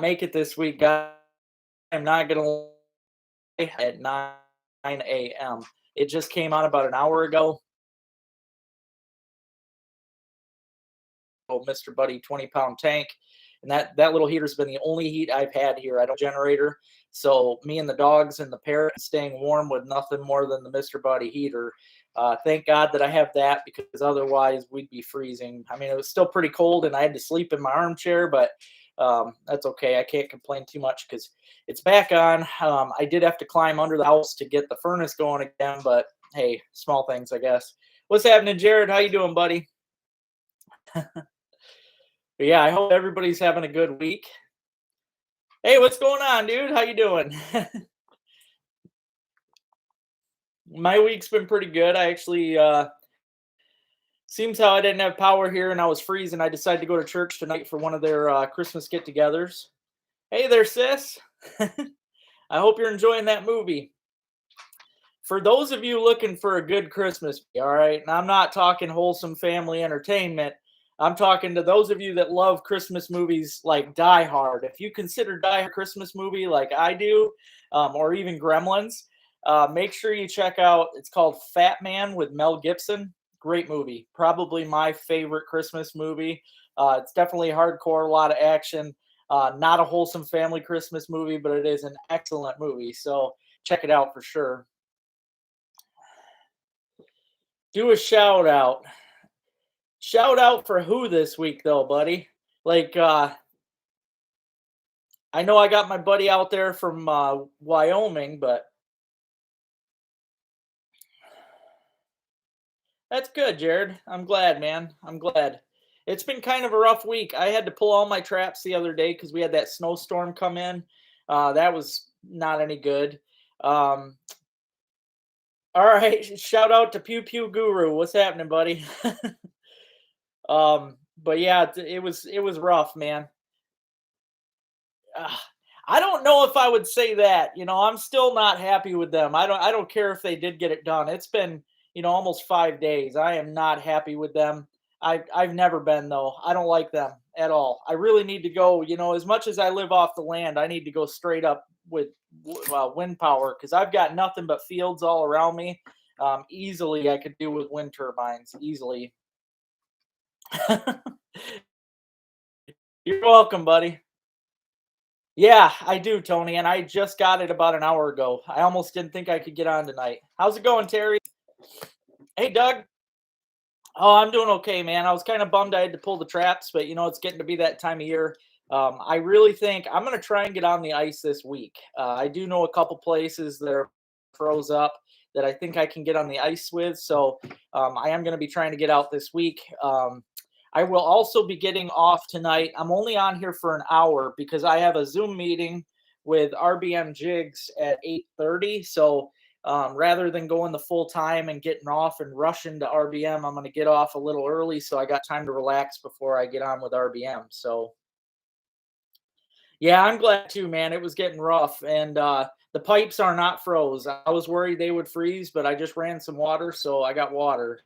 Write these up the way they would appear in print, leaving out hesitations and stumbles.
make it this week, guys. I'm not gonna lie, at 9 a.m. It just came on about an hour ago. Oh, Mr. Buddy 20-pound tank. And that little heater's been the only heat I've had here. I don't generator. So me and the dogs and the parrot staying warm with nothing more than the Mr. Buddy heater. Thank God that I have that, because otherwise we'd be freezing. I mean, it was still pretty cold and I had to sleep in my armchair, but that's okay. I can't complain too much because it's back on. I did have to climb under the house to get the furnace going again, but hey, small things, I guess. What's happening, Jared? How you doing, buddy? But yeah, I hope everybody's having a good week. Hey, what's going on, dude? How you doing? My week's been pretty good. I actually seems how I didn't have power here and I was freezing. I decided to go to church tonight for one of their Christmas get-togethers. Hey there, sis. I hope you're enjoying that movie. For those of you looking for a good Christmas movie, all right, and I'm not talking wholesome family entertainment. I'm talking to those of you that love Christmas movies like Die Hard. If you consider Die Hard a Christmas movie like I do, or even Gremlins, make sure you check out, it's called Fat Man with Mel Gibson. Great movie. Probably my favorite Christmas movie. It's definitely hardcore, a lot of action. Not a wholesome family Christmas movie, but it is an excellent movie. So check it out for sure. Do a shout out. Shout out for who this week though, buddy? Like I know I got my buddy out there from Wyoming, but that's good, Jared. I'm glad, man. I'm glad. It's been kind of a rough week. I had to pull all my traps the other day because we had that snowstorm come in. That was not any good. Um, all right, shout out to Pew Pew Guru. What's happening, buddy? But yeah, it was rough, man. Uh, I don't know if I would say that. I'm still not happy with them. I don't care if they did get it done. It's been, almost 5 days. I am not happy with them. I've never been though. I don't like them at all. I really need to go, as much as I live off the land, I need to go straight up with wind power because I've got nothing but fields all around me. Easily I could do with wind turbines easily. You're welcome, buddy. Yeah, I do, Tony, and I just got it about an hour ago. I almost didn't think I could get on tonight. How's it going, Terry? Hey, Doug. Oh, I'm doing okay, man. I was kind of bummed I had to pull the traps, but it's getting to be that time of year. I really think I'm going to try and get on the ice this week. I do know a couple places that are froze up that I think I can get on the ice with. So I am going to be trying to get out this week. I will also be getting off tonight. I'm only on here for an hour because I have a Zoom meeting with RBM Jigs at 8:30. So rather than going the full time and getting off and rushing to RBM, I'm going to get off a little early so I got time to relax before I get on with RBM. So yeah, I'm glad too, man. It was getting rough, and the pipes are not froze. I was worried they would freeze, but I just ran some water, so I got water.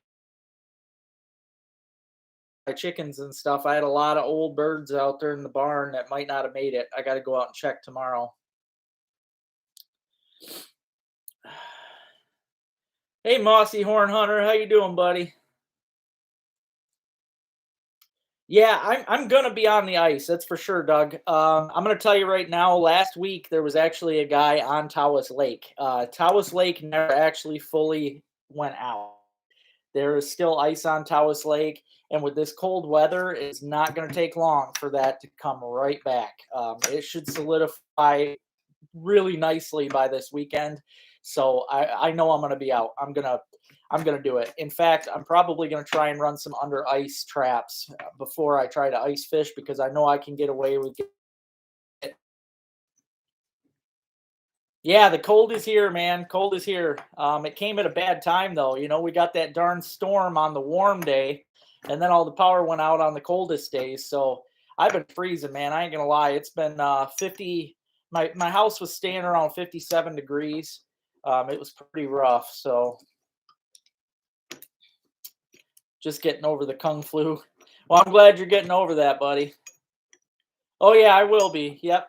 My chickens and stuff. I had a lot of old birds out there in the barn that might not have made it. I got to go out and check tomorrow. Hey, Mossy Horn Hunter, how you doing, buddy? Yeah, I'm gonna be on the ice. That's for sure, Doug. I'm gonna tell you right now. Last week there was actually a guy on Tawas Lake. Tawas Lake never actually fully went out. There is still ice on Tawas Lake, and with this cold weather, it's not going to take long for that to come right back. It should solidify really nicely by this weekend. So I know I'm going to be out. I'm gonna do it. In fact, I'm probably gonna try and run some under ice traps before I try to ice fish because I know I can get away with it. Yeah, the cold is here, man. Cold is here. It came at a bad time though. We got that darn storm on the warm day, and then all the power went out on the coldest days. So I've been freezing, man. I ain't gonna lie. It's been 50. My house was staying around 57 degrees. It was pretty rough. So just getting over the kung flu. Well, I'm glad you're getting over that, buddy. Oh yeah, I will be. Yep.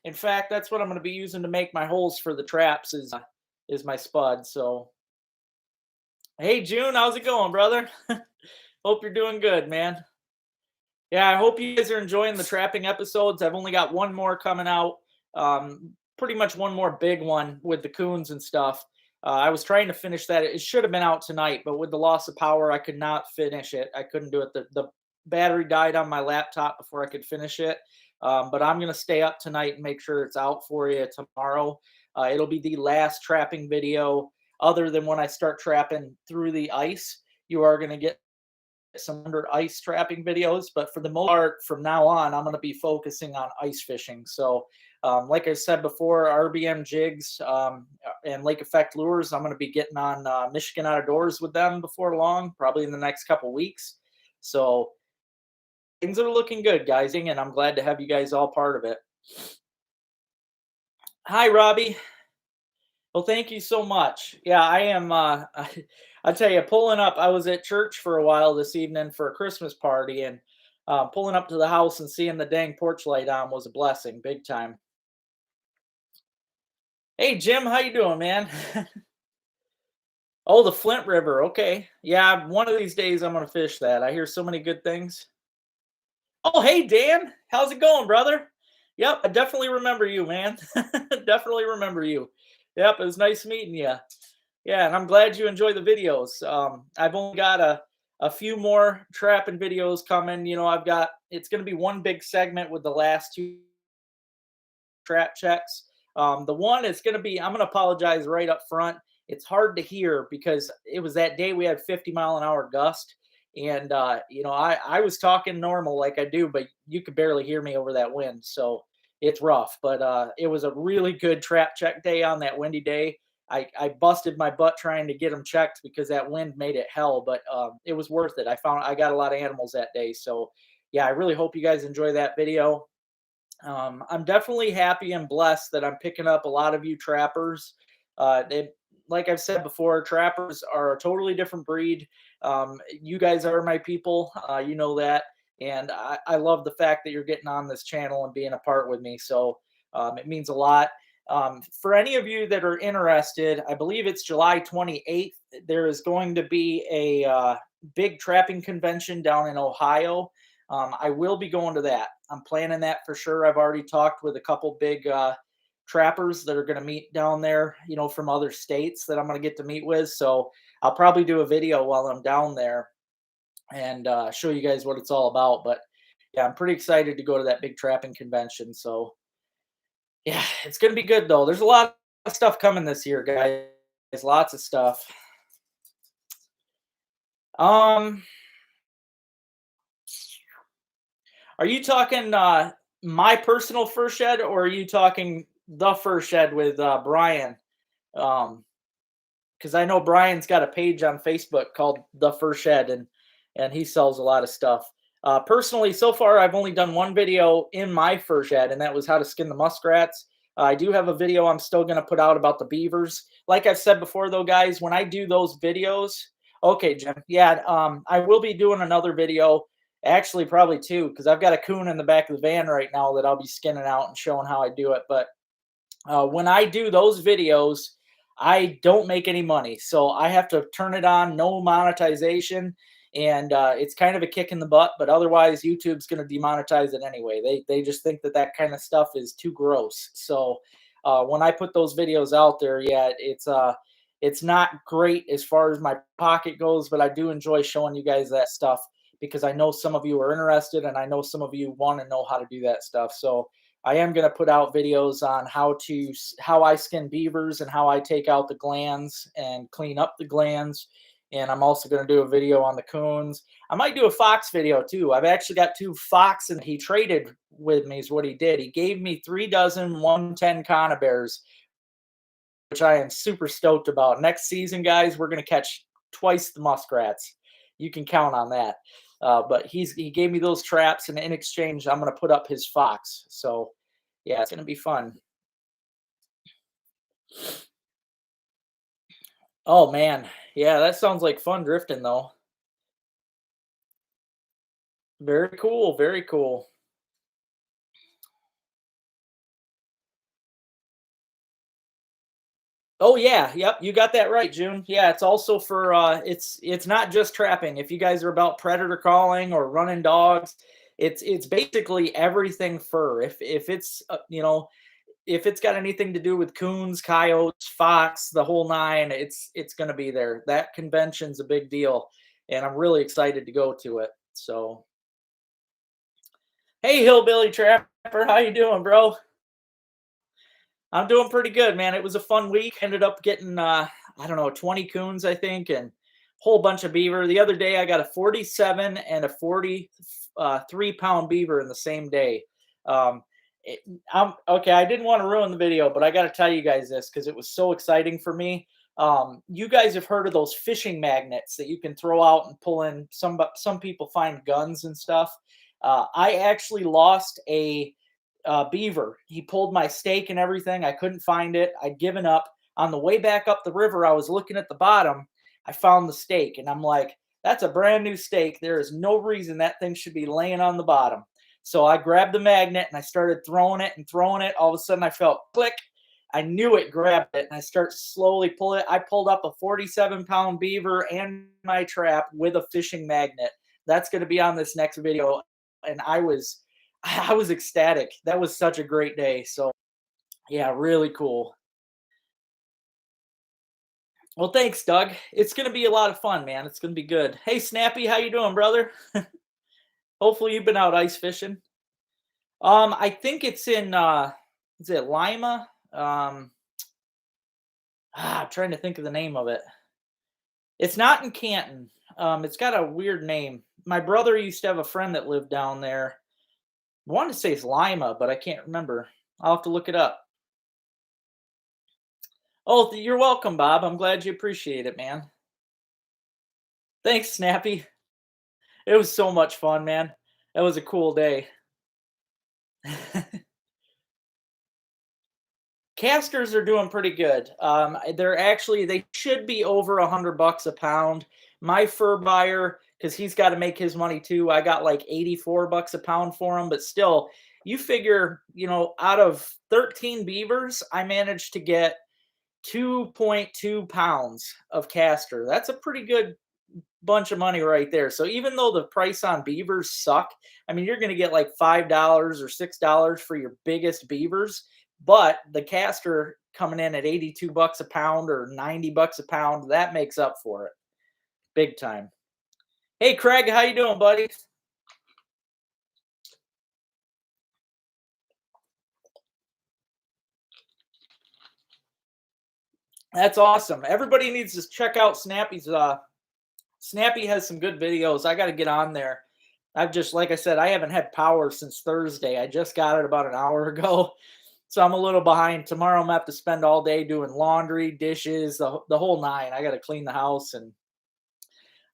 In fact, that's what I'm going to be using to make my holes for the traps is my spud. So, hey June, how's it going, brother? Hope you're doing good, man. Yeah, I hope you guys are enjoying the trapping episodes. I've only got one more coming out. Pretty much one more big one with the coons and stuff. I was trying to finish that. It should have been out tonight, but with the loss of power, I could not finish it. I couldn't do it. The battery died on my laptop before I could finish it. But I'm going to stay up tonight and make sure it's out for you tomorrow. It'll be the last trapping video, other than when I start trapping through the ice. You are going to get some under ice trapping videos, but for the most part, from now on, I'm going to be focusing on ice fishing. So, like I said before, RBM jigs and lake effect lures, I'm going to be getting on Michigan Outdoors with them before long, probably in the next couple weeks. So things are looking good, guys, and I'm glad to have you guys all part of it. Hi, Robbie. Well, thank you so much. Yeah, I am. I tell you, pulling up. I was at church for a while this evening for a Christmas party, and pulling up to the house and seeing the dang porch light on was a blessing, big time. Hey, Jim, how you doing, man? Oh, the Flint River. Okay, yeah. One of these days, I'm gonna fish that. I hear so many good things. Oh, hey, Dan, how's it going, brother? Yep, I definitely remember you, man. Definitely remember you. Yep, it was nice meeting you. Yeah, and I'm glad you enjoy the videos. I've only got a few more trapping videos coming. You know, I've got it's going to be one big segment with the last two trap checks. The one is going to be I'm going to apologize right up front. It's hard to hear because it was that day we had 50-mile-an-hour gust, and you know I was talking normal like I do, but you could barely hear me over that wind. So it's rough, but it was a really good trap check day on that windy day. I busted my butt trying to get them checked because that wind made it hell, but it was worth it. I got a lot of animals that day. So yeah, I really hope you guys enjoy that video. I'm definitely happy and blessed that I'm picking up a lot of you trappers. Like I've said before, trappers are a totally different breed. You guys are my people. You know that. And I love the fact that you're getting on this channel and being a part with me. So it means a lot. For any of you that are interested, I believe it's July 28th. There is going to be a big trapping convention down in Ohio. I will be going to that. I'm planning that for sure. I've already talked with a couple big trappers that are going to meet down there, you know, from other states that I'm going to get to meet with. So I'll probably do a video while I'm down there and show you guys what it's all about. But yeah, I'm pretty excited to go to that big trapping convention. So yeah, it's going to be good though. There's a lot of stuff coming this year, guys. There's lots of stuff. Um, Are you talking my personal fur shed, or are you talking the fur shed with Brian? Because I know Brian's got a page on Facebook called The Fur Shed, and he sells a lot of stuff. Personally, so far I've only done one video in my fur shed, and that was how to skin the muskrats. I do have a video I'm still going to put out about the beavers. Like I've said before, though, guys, when I do those videos, okay, Jim, yeah, I will be doing another video. Actually, probably two, because I've got a coon in the back of the van right now that I'll be skinning out and showing how I do it. But when I do those videos, I don't make any money. So I have to turn it on, no monetization. And it's kind of a kick in the butt, but otherwise YouTube's going to demonetize it anyway. They just think that that kind of stuff is too gross. So when I put those videos out there, yeah, it's not great as far as my pocket goes, but I do enjoy showing you guys that stuff because I know some of you are interested and I know some of you want to know how to do that stuff. So I am going to put out videos on how I skin beavers and how I take out the glands and clean up the glands. And I'm also going to do a video on the coons. I might do a fox video too. I've actually got two fox, and he traded with me is what he did. He gave me 3 dozen 110 conibears, which I am super stoked about. Next season, guys, we're going to catch twice the muskrats. You can count on that. But he gave me those traps, and in exchange, I'm going to put up his fox. So, yeah, it's going to be fun. Oh man, yeah, that sounds like fun drifting though. Very cool, very cool. Oh yeah, yep, you got that right, June. Yeah, it's also for it's not just trapping. If you guys are about predator calling or running dogs, it's basically everything fur. If it's if it's got anything to do with coons, coyotes, fox, the whole nine, it's going to be there. That convention's a big deal, and I'm really excited to go to it. So, hey, hillbilly trapper, how you doing, bro? I'm doing pretty good, man. It was a fun week. Ended up getting I don't know, 20 coons, I think, and a whole bunch of beaver. The other day I got a 47 and a 43 pound beaver in the same day. Um it, I'm okay. I didn't want to ruin the video, but I got to tell you guys this because it was so exciting for me. You guys have heard of those fishing magnets that you can throw out and pull in. Some people find guns and stuff. I actually lost a beaver. He pulled my stake and everything. I couldn't find it. I'd given up. On the way back up the river, I was looking at the bottom. I found the stake, and I'm like, that's a brand new stake. There is no reason that thing should be laying on the bottom. So I grabbed the magnet and I started throwing it and throwing it. All of a sudden, I felt click. I knew it grabbed it, and I start slowly pulling it. I pulled up a 47-pound beaver and my trap with a fishing magnet. That's going to be on this next video, and I was ecstatic. That was such a great day. So yeah, really cool. Well, thanks, Doug. It's gonna be a lot of fun, man. It's gonna be good. Hey, Snappy, how you doing, brother? Hopefully you've been out ice fishing. I think it's in is it Lima? I'm trying to think of the name of it. It's not in Canton. It's got a weird name. My brother used to have a friend that lived down there. I wanted to say it's Lima, but I can't remember. I'll have to look it up. Oh, you're welcome, Bob. I'm glad you appreciate it, man. Thanks, Snappy. It was so much fun, man. That was a cool day. Casters are doing pretty good. They should be over $100 a pound. My fur buyer, because he's got to make his money too. I got like $84 a pound for him, but still, you figure, out of 13 beavers, I managed to get 2.2 pounds of caster. That's a pretty good bunch of money right there. So even though the price on beavers suck, I mean, you're going to get like $5 or $6 for your biggest beavers, but the caster coming in at $82 a pound or $90 a pound, that makes up for it big time. Hey, Craig, how you doing, buddy? That's awesome. Everybody needs to check out Snappy's Snappy has some good videos. I got to get on there. I've just, like I said, I haven't had power since Thursday. I just got it about an hour ago. So I'm a little behind. Tomorrow I'm going to have to spend all day doing laundry, dishes, the whole nine. I got to clean the house. And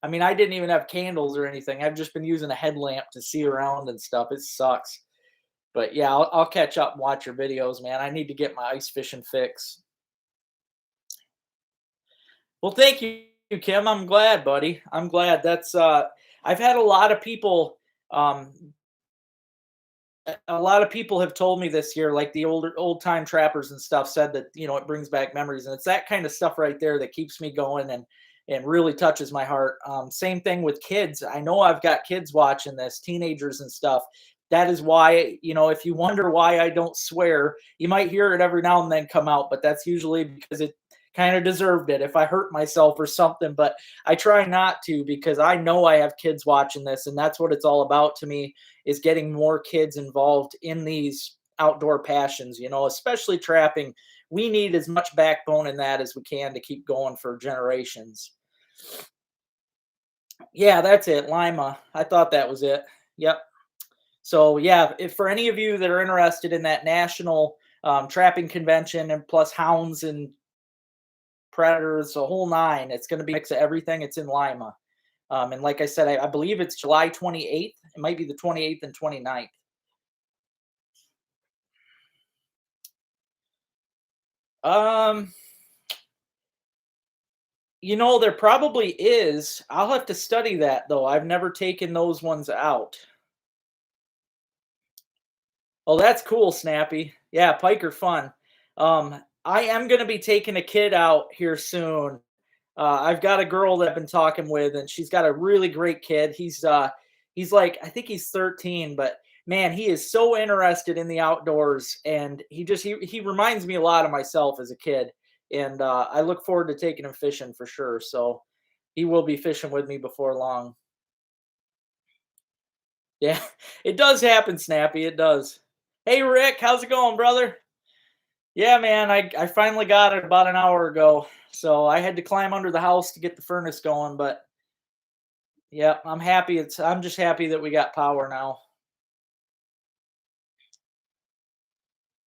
I mean, I didn't even have candles or anything. I've just been using a headlamp to see around and stuff. It sucks. But yeah, I'll catch up and watch your videos, man. I need to get my ice fishing fix. Well, thank you, Kim. I'm glad, buddy. I'm glad. I've had um a lot of people have told me this year, like the old time trappers and stuff, said that it brings back memories, and it's that kind of stuff right there that keeps me going and really touches my heart. Same thing with kids. I know I've got kids watching this, teenagers and stuff. That is why, if you wonder why I don't swear, you might hear it every now and then come out, but that's usually because it kind of deserved it if I hurt myself or something. But I try not to because I know I have kids watching this, and that's what it's all about to me, is getting more kids involved in these outdoor passions, especially trapping. We need as much backbone in that as we can to keep going for generations. Yeah, that's it. Lima. I thought that was it. Yep. So yeah, if for any of you that are interested in that national trapping convention and plus hounds and predators, a whole nine, it's going to be a mix of everything. It's in Lima. And like I said, I believe it's July 28th. It might be the 28th and 29th. Um, there probably is. I'll have to study that though. I've never taken those ones out. Oh, that's cool, Snappy. Yeah, pike are fun. I am gonna be taking a kid out here soon. I've got a girl that I've been talking with, and she's got a really great kid. He's like, I think he's 13, but man, he is so interested in the outdoors, and he reminds me a lot of myself as a kid. And I look forward to taking him fishing for sure. So he will be fishing with me before long. Yeah, it does happen, Snappy. It does. Hey, Rick, how's it going, brother? Yeah, man, I finally got it about an hour ago. So I had to climb under the house to get the furnace going, but yeah, I'm just happy that we got power now.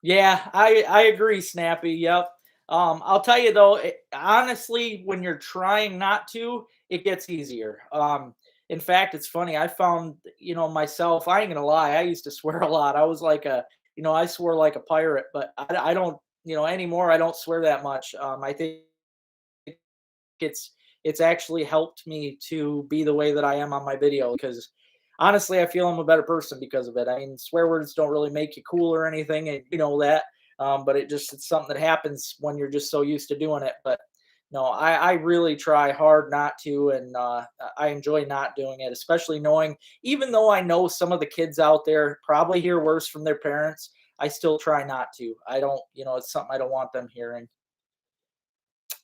Yeah, I agree, Snappy. Yep. I'll tell you though, honestly, when you're trying not to, it gets easier. In fact, it's funny. I found, myself. I ain't gonna lie. I used to swear a lot. I was like I swore like a pirate, but I don't, anymore. I don't swear that much. I think it's it's actually helped me to be the way that I am on my video because honestly, I feel I'm a better person because of it. I mean, swear words don't really make you cool or anything, and you know that. But it's something that happens when you're just so used to doing it. But no, I really try hard not to, and I enjoy not doing it, especially knowing, even though I know some of the kids out there probably hear worse from their parents, I still try not to. I don't, it's something I don't want them hearing.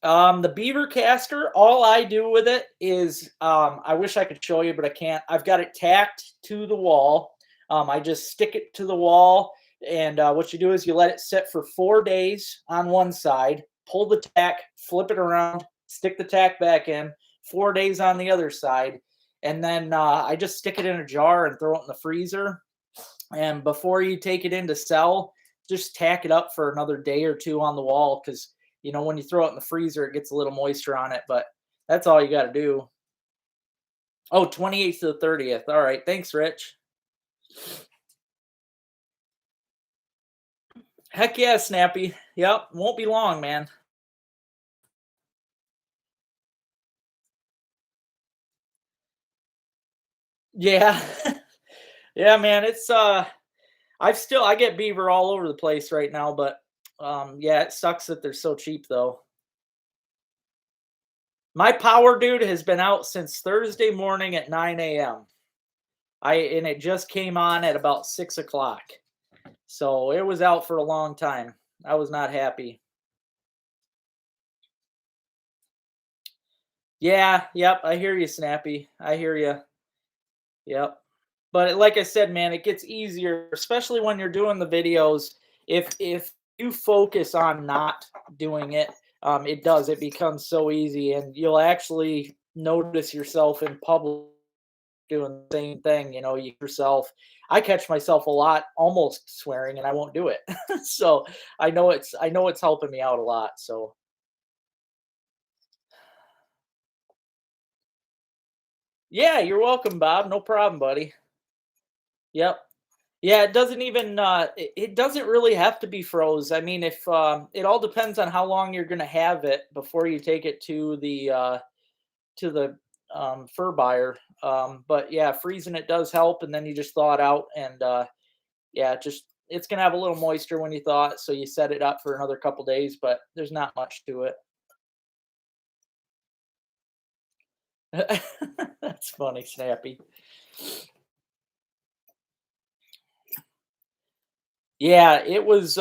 The beaver caster, all I do with it is, I wish I could show you, but I can't. I've got it tacked to the wall. I just stick it to the wall, and what you do is you let it sit for 4 days on one side, pull the tack, flip it around, stick the tack back in, 4 days on the other side, and then I just stick it in a jar and throw it in the freezer. And before you take it in to sell, just tack it up for another day or two on the wall because when you throw it in the freezer, it gets a little moisture on it. But that's all you got to do. Oh, 28th to the 30th. All right. Thanks, Rich. Heck yeah, Snappy. Yep. Won't be long, man. Yeah. Yeah, man. I get beaver all over the place right now, but yeah, it sucks that they're so cheap though. My power dude has been out since Thursday morning at 9 a.m. And it just came on at about 6 o'clock. So it was out for a long time. I was not happy. Yeah, yep, I hear you, Snappy. I hear you. Yep. But like I said, man, it gets easier, especially when you're doing the videos. If you focus on not doing it, it does. It becomes so easy, and you'll actually notice yourself in public doing the same thing. You yourself. I catch myself a lot, almost swearing, and I won't do it. So I know it's helping me out a lot. So yeah, you're welcome, Bob. No problem, buddy. Yep. Yeah, it doesn't even it doesn't really have to be froze. I mean, if it all depends on how long you're going to have it before you take it to the fur buyer. But yeah, freezing it does help, and then you just thaw it out, and yeah, just it's going to have a little moisture when you thaw it, so you set it up for another couple days. But there's not much to it. That's funny, Snappy. Yeah, it was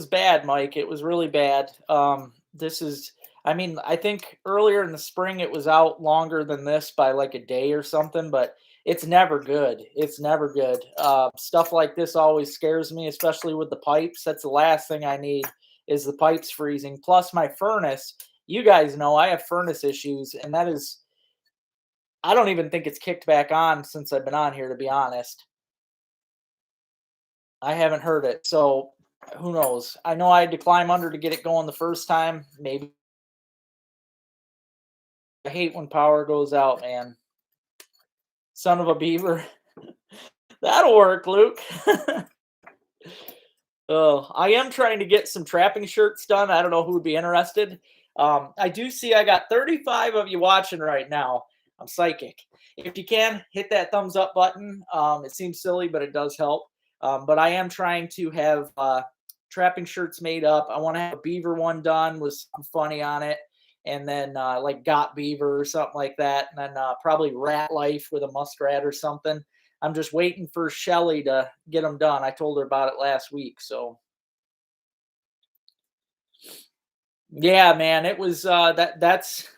bad, Mike. It was really bad. This is I mean, I think earlier in the spring it was out longer than this by like a day or something, but it's never good. It's never good. Stuff like this always scares me, especially with the pipes. That's the last thing I need is the pipes freezing. Plus my furnace. You guys know I have furnace issues, and that is I don't even think it's kicked back on since I've been on here, to be honest. I haven't heard it, so who knows? I know I had to climb under to get it going the first time. Maybe I hate when power goes out, man. Son of a beaver. That'll work, Luke. Oh, I am trying to get some trapping shirts done. I don't know who would be interested. I do see I got 35 of you watching right now. I'm psychic. If you can, hit that thumbs up button. It seems silly, but it does help. But I am trying to have trapping shirts made up. I want to have a beaver one done with something funny on it, and then like got beaver or something like that, and then probably rat life with a muskrat or something. I'm just waiting for Shelly to get them done. I told her about it last week, so yeah, man, it was that's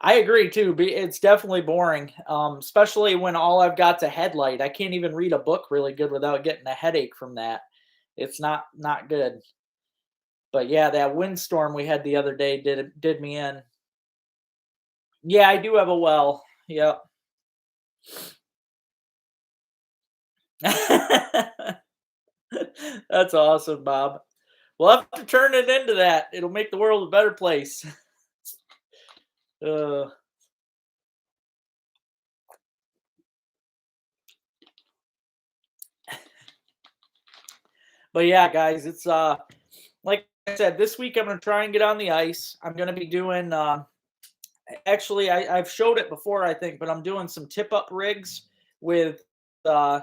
I agree too. It's definitely boring, especially when all I've got's a headlight. I can't even read a book really good without getting a headache from that. It's not good. But yeah, that windstorm we had the other day did me in. Yeah, I do have a well. Yep. That's awesome, Bob. We'll have to turn it into that. It'll make the world a better place. Uh, but yeah, guys, it's like I said, this week I'm gonna try and get on the ice. I'm gonna be doing actually I've showed it before, I think, but I'm doing some tip up rigs with uh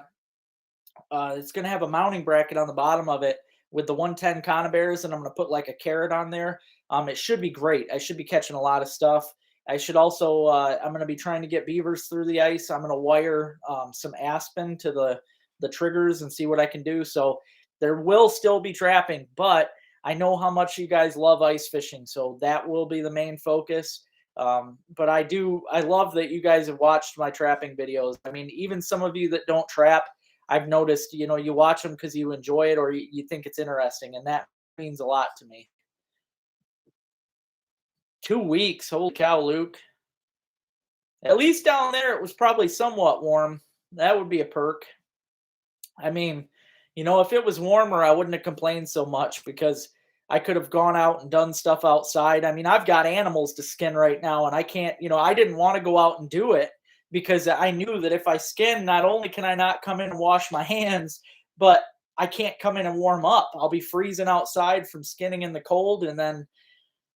it's gonna have a mounting bracket on the bottom of it with the 110 conibears, and I'm gonna put like a carrot on there. It should be great. I should be catching a lot of stuff. I should also I'm gonna be trying to get beavers through the ice. I'm gonna wire some aspen to the triggers and see what I can do. So there will still be trapping, but I know how much you guys love ice fishing, so that will be the main focus. But I love that you guys have watched my trapping videos. I mean, even some of you that don't trap, I've noticed, you watch them because you enjoy it or you think it's interesting, and that means a lot to me. 2 weeks, holy cow, Luke. At least down there, it was probably somewhat warm. That would be a perk. I mean, if it was warmer, I wouldn't have complained so much because I could have gone out and done stuff outside. I mean, I've got animals to skin right now, and I can't, I didn't want to go out and do it because I knew that if I skin, not only can I not come in and wash my hands, but I can't come in and warm up. I'll be freezing outside from skinning in the cold, and then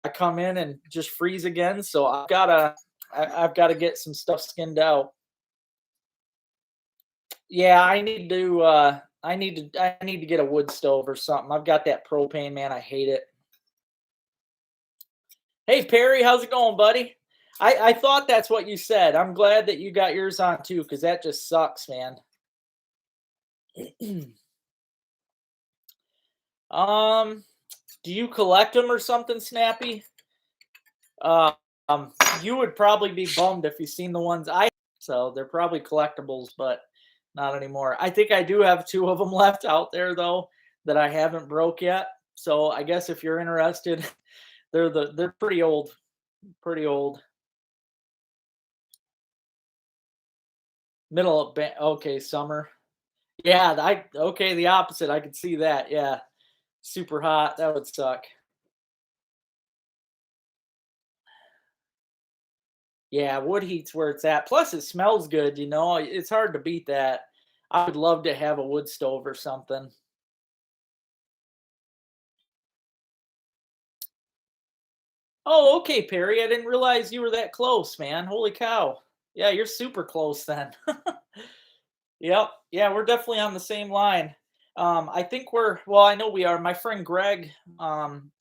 I come in and just freeze again. So I've got to get some stuff skinned out. Yeah, I need to get a wood stove or something. I've got that propane, man. I hate it. Hey Perry, how's it going, buddy? I thought that's what you said. I'm glad that you got yours on too, because that just sucks, man. um, do you collect them or something, Snappy? Uh, um, you would probably be bummed if you seen the ones I. So they're probably collectibles, but not anymore. I think I do have two of them left out there though that I haven't broke yet. So I guess if you're interested, they're pretty old, pretty old. Middle of okay, summer. Yeah, I okay, the opposite. I could see that. Yeah, super hot. That would suck. Yeah, wood heat's where it's at. Plus, it smells good. It's hard to beat that. I would love to have a wood stove or something. Oh, okay, Perry. I didn't realize you were that close, man. Holy cow. Yeah, you're super close then. Yep. Yeah, we're definitely on the same line. I think well, I know we are. My friend Greg, him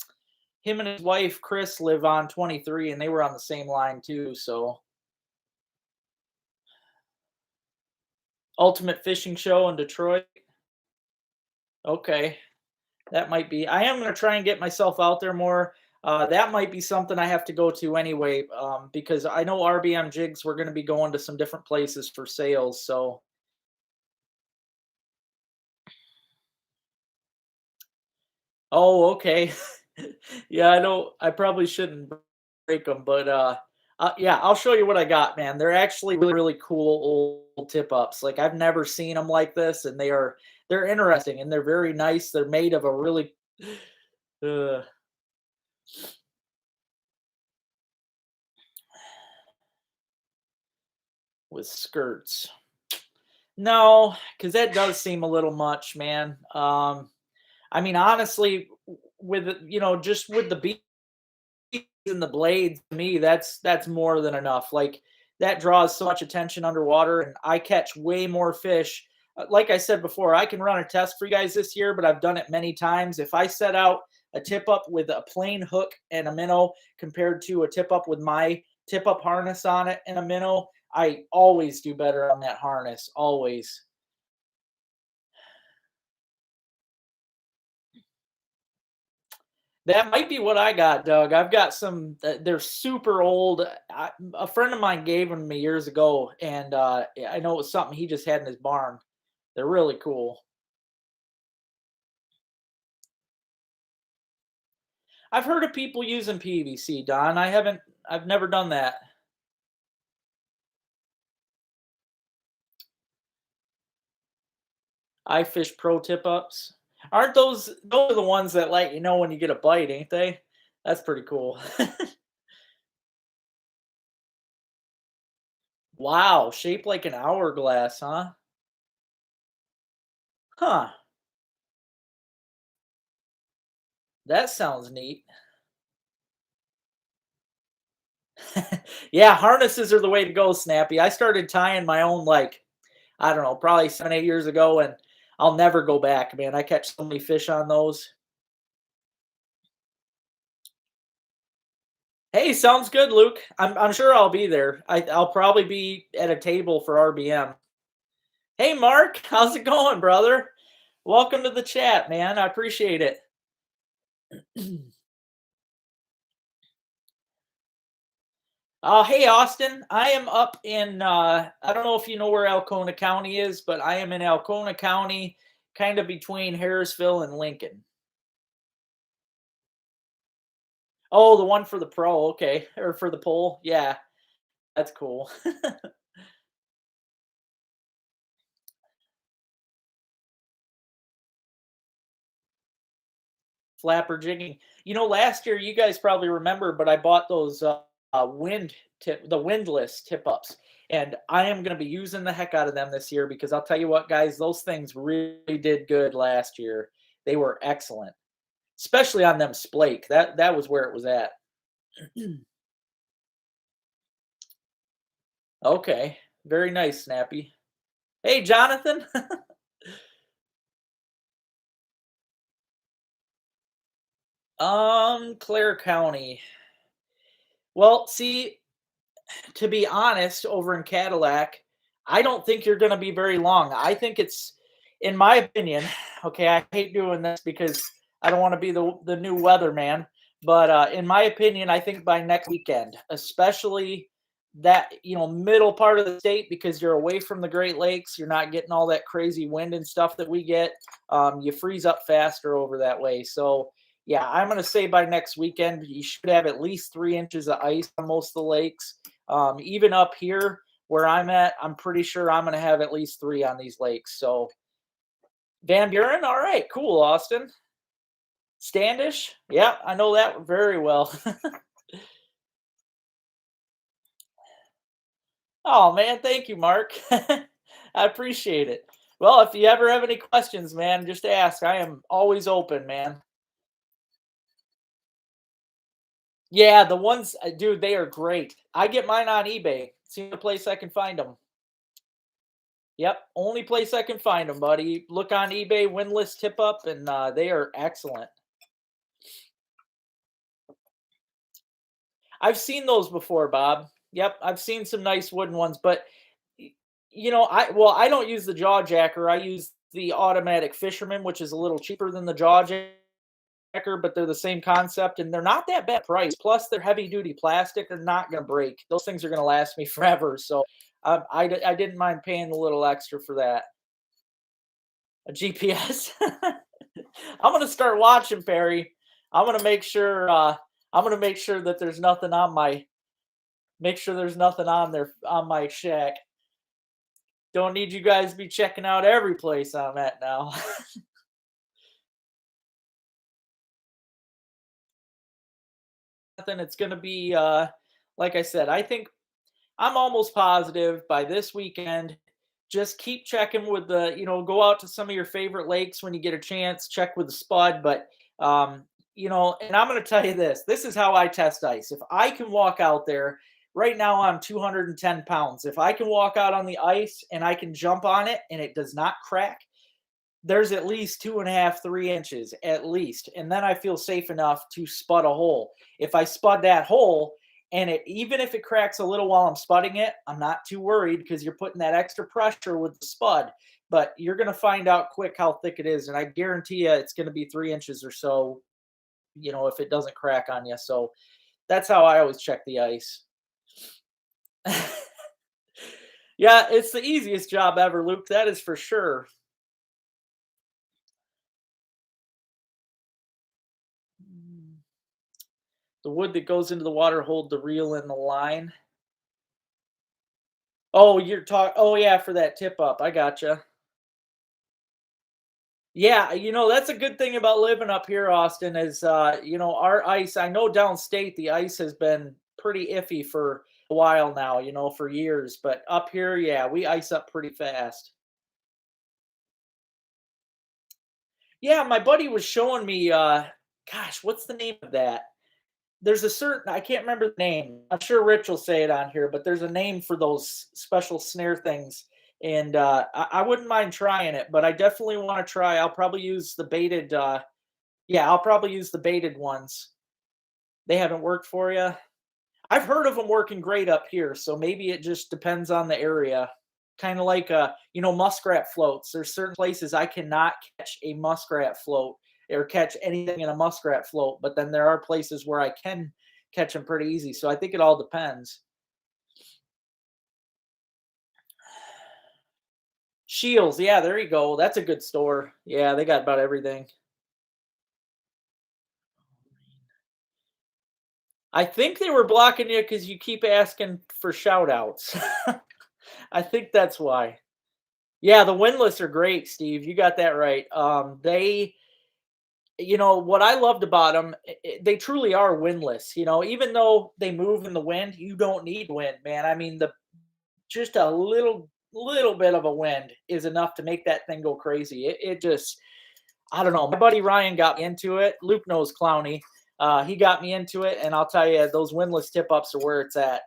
and his wife Chris live on 23, and they were on the same line too. So, Ultimate Fishing Show in Detroit. Okay, that might be. I am going to try and get myself out there more. That might be something I have to go to anyway, because I know RBM Jigs, we're going to be going to some different places for sales. So, oh, okay. Yeah, I know. I probably shouldn't break them, but yeah, I'll show you what I got, man. They're actually really, really cool old tip ups. Like I've never seen them like this, and they're interesting and they're very nice. They're made of a really uh, with skirts. No, because that does seem a little much, man. I mean, honestly, with just with the beat and the blades, to me, that's more than enough. Like that draws so much attention underwater, and I catch way more fish like I said before, I can run a test for you guys this year, but I've done it many times. If I set out a tip up with a plain hook and a minnow compared to a tip up with my tip up harness on it and a minnow, I always do better on that harness. Always. That might be what I got, Doug. I've got some. They're super old. A friend of mine gave them to me years ago, and yeah, I know it was something he just had in his barn. They're really cool. I've heard of people using PVC, Don. I haven't. I've never done that. iFish Pro tip ups. Aren't those are the ones that let you know when you get a bite, ain't they? That's pretty cool. Wow, shaped like an hourglass, huh? Huh. That sounds neat. Yeah, harnesses are the way to go, Snappy. I started tying my own like I don't know, probably 7, 8 years ago, and I'll never go back, man. I catch so many fish on those. Hey, sounds good, Luke. I'm sure I'll be there. I'll probably be at a table for RBM. Hey, Mark, how's it going, brother? Welcome to the chat, man. I appreciate it. Hey, Austin. I am up in, I don't know if you know where Alcona County is, but I am in Alcona County, kind of between Harrisville and Lincoln. Oh, the one for the pro. Okay. Or for the pole. Yeah, that's cool. Flapper jigging. Last year, you guys probably remember, but I bought those the windless tip ups, and I am going to be using the heck out of them this year because I'll tell you what, guys, those things really did good last year. They were excellent, especially on them splake. That was where it was at. Okay, very nice, Snappy. Hey, Jonathan. Clare County. Well, see, to be honest, over in Cadillac, I don't think you're going to be very long. I think it's, in my opinion, okay, I hate doing this because I don't want to be the new weatherman, but in my opinion, I think by next weekend, especially that middle part of the state, because you're away from the Great Lakes, you're not getting all that crazy wind and stuff that we get. You freeze up faster over that way. So yeah, I'm going to say by next weekend you should have at least 3 inches of ice on most of the lakes. Even up here where I'm at, I'm pretty sure I'm going to have at least three on these lakes. So Van Buren, all right, cool, Austin. Standish, yeah, I know that very well. Oh man, thank you, Mark. I appreciate it. Well, if you ever have any questions, man, just ask. I am always open, man. Yeah, the ones, dude, they are great. I get mine on eBay. It's the only place I can find them. Yep, only place I can find them, buddy. Look on eBay, windless tip up, and they are excellent. I've seen those before, Bob. Yep, I've seen some nice wooden ones, but I don't use the jaw jacker. I use the automatic fisherman, which is a little cheaper than the jaw jacker, but they're the same concept and they're not that bad price. Plus, they're heavy duty plastic. They're not going to break. Those things are going to last me forever. So I didn't mind paying a little extra for that. A GPS. I'm gonna start watching Perry. I'm gonna make sure. I'm gonna make sure that there's nothing on my. Make sure there's nothing on there on my shack. Don't need you guys to be checking out every place I'm at now. Nothing. It's gonna be. Like I said, I think I'm almost positive by this weekend. Just keep checking with go out to some of your favorite lakes when you get a chance. Check with the spud, but and I'm going to tell you this. This is how I test ice. If I can walk out there Right now I'm 210 pounds. If I can walk out on the ice and I can jump on it and it does not crack, there's at least 2.5, 3 inches at least. And then I feel safe enough to spud a hole. If I spud that hole and it, even if it cracks a little while I'm spudding it, I'm not too worried because you're putting that extra pressure with the spud. But you're going to find out quick how thick it is. And I guarantee you it's going to be 3 inches or so, if it doesn't crack on you. So that's how I always check the ice. Yeah, it's the easiest job ever, Luke. That is for sure. The wood that goes into the water hold the reel in the line. Oh, you're talking. Oh, yeah, for that tip up. I gotcha. Yeah, that's a good thing about living up here, Austin, is our ice. I know downstate the ice has been pretty iffy for a while now, for years. But up here, yeah, we ice up pretty fast. Yeah, my buddy was showing me gosh, what's the name of that? There's a certain, I can't remember the name. I'm sure Rich will say it on here, but there's a name for those special snare things. And I wouldn't mind trying it, but I definitely want to try. I'll probably use the baited yeah, I'll probably use the baited ones. They haven't worked for you. I've heard of them working great up here, so maybe it just depends on the area. Kind of like muskrat floats. There's certain places I cannot catch a muskrat float or catch anything in a muskrat float, but then there are places where I can catch them pretty easy. So I think it all depends. Shields, yeah, there you go. That's a good store. Yeah, they got about everything. I think they were blocking you because you keep asking for shout outs. I think that's why. Yeah, the winless are great, Steve. You got that right. What I loved about them, they truly are windless. Even though they move in the wind, you don't need wind, man. I mean, the just a little bit of a wind is enough to make that thing go crazy. It just, I don't know. My buddy Ryan got me into it. Luke knows Clowney. He got me into it, and I'll tell you, those windlass tip ups are where it's at.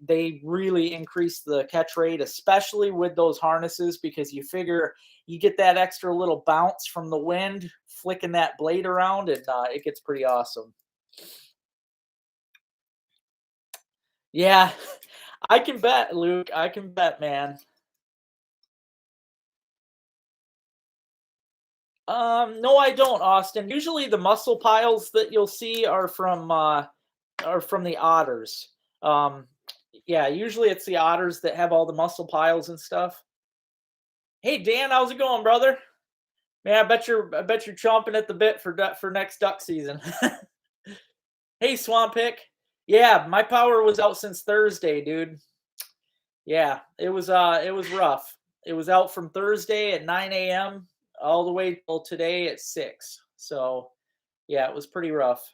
They really increase the catch rate, especially with those harnesses, because you figure you get that extra little bounce from the wind flicking that blade around, and it gets pretty awesome. Yeah, I can bet, Luke. I can bet, man. No, I don't, Austin. Usually the muscle piles that you'll see are from the otters. Um, yeah, usually it's the otters that have all the muscle piles and stuff. Hey Dan, how's it going, brother? Man, I bet you're chomping at the bit for next duck season. Hey Swamp Pick. Yeah, my power was out since Thursday, dude. Yeah, it was rough. It was out from Thursday at 9 a.m. all the way till today at 6. So yeah, it was pretty rough.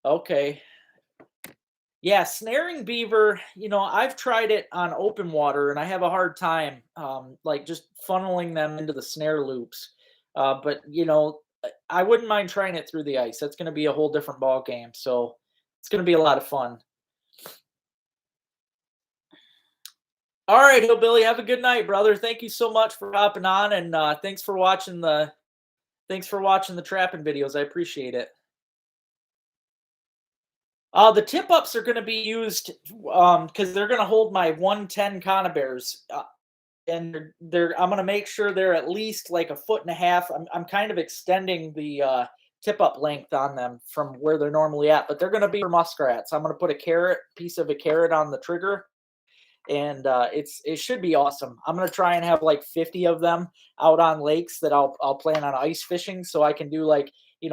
Okay. Yeah, snaring beaver, I've tried it on open water and I have a hard time like just funneling them into the snare loops. But I wouldn't mind trying it through the ice. That's going to be a whole different ball game. So it's going to be a lot of fun. All right, Hillbilly, have a good night, brother. Thank you so much for hopping on, and thanks for watching the trapping videos. I appreciate it. The tip ups are going to be used because they're going to hold my 110 conibears, and I'm going to make sure they're at least like a foot and a half. I'm kind of extending the tip up length on them from where they're normally at, but they're going to be for muskrats. I'm going to put a piece of a carrot on the trigger, and it should be awesome. I'm gonna try and have like 50 of them out on lakes that I'll plan on ice fishing, so I can do like